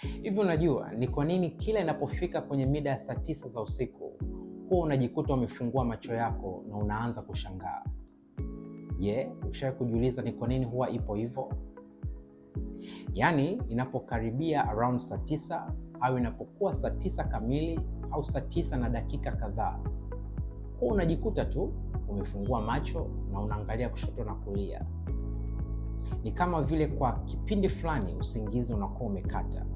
Hivi unajua ni kwa nini kila inapofika kwenye mida ya saa 9 za usiku huwa unajikuta umefungua macho yako na unaanza kushangaa? Ushawahi kujiuliza ni kwa nini huwa ipo hivyo? Yaani inapokaribia around saa 9 au inapokuwa saa 9 kamili au saa 9 na dakika kadhaa, huwa unajikuta tu umefungua macho na unaangalia kushoto na kulia. Ni kama vile kwa kipindi fulani usingizi unakuwa umekata.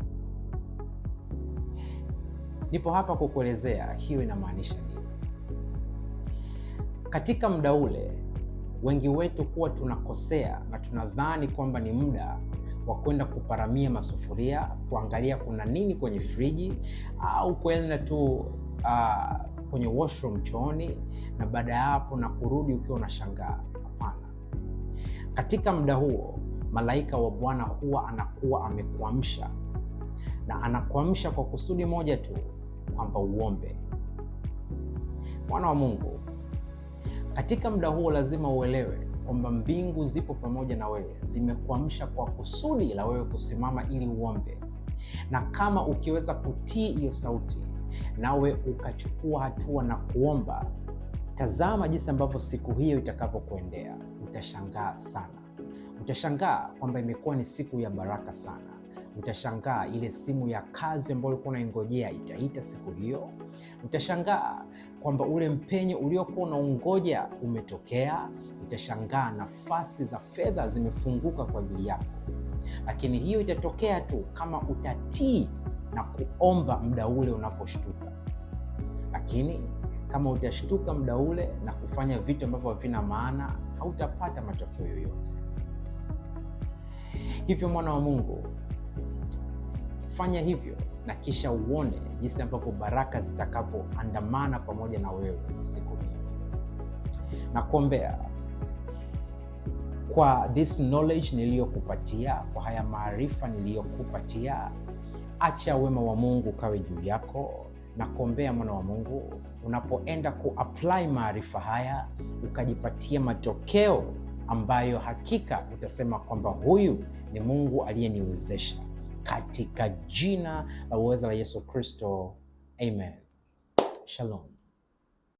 Nipo hapa kukuelezea hiyo inamaanisha nini. Katika muda ule, wengi wetu huwa tunakosea na tunadhani kwamba ni muda wa kwenda kuparamia masufuria, kuangalia kuna nini kwenye friji, au kwenda tu kwenye washroom chooni, na baada ya hapo na kurudi ukiwa unashangaa. Hapana. Katika muda huo, malaika wa Bwana huwa anakuwa amekuamsha, na anakuamsha kwa kusudi moja tu, kwamba uombe. Mwana wa Mungu, katika muda huo lazima uelewe kwamba mbingu zipo pamoja na wewe, zimekuamsha kwa kusudi la wewe kusimama ili uombe. Na kama ukiweza kutii hiyo sauti, nawe ukachukua hatua na kuomba, tazama jinsi ambavyo siku hiyo itakavyokuendea. Utashangaa sana. Utashangaa kwamba imekuwa ni siku ya baraka sana. Utashangaa ile simu ya kazi ambayo ulikuwa unaingojea itaita siku hiyo. Utashangaa kwamba ule mpenyo uliokuwa unaungoja umetokea. Utashangaa nafasi za fedha zimefunguka kwa ajili yako. Lakini hiyo itatokea tu kama utatii na kuomba muda ule unaposhtuka. Lakini kama utashtuka muda ule na kufanya vitu ambavyo havina maana, hautapata matokeo yoyote. Hivyo mwana wa Mungu, fanya hivyo na kisha uone jinsi ambavyo baraka zitakavyoandamana pamoja na wewe siku hii. Na kuombea kwa this knowledge niliyokupatia, kwa haya maarifa niliyokupatia, acha wema wa Mungu kawe juu yako. Na kuombea mwana wa Mungu, unapoenda kuapply maarifa haya, ukajipatia matokeo ambayo hakika utasema kwamba huyu ni Mungu aliyeniwezesha. Katika jina la uweza la Yesu Kristo. Amen. Shalom.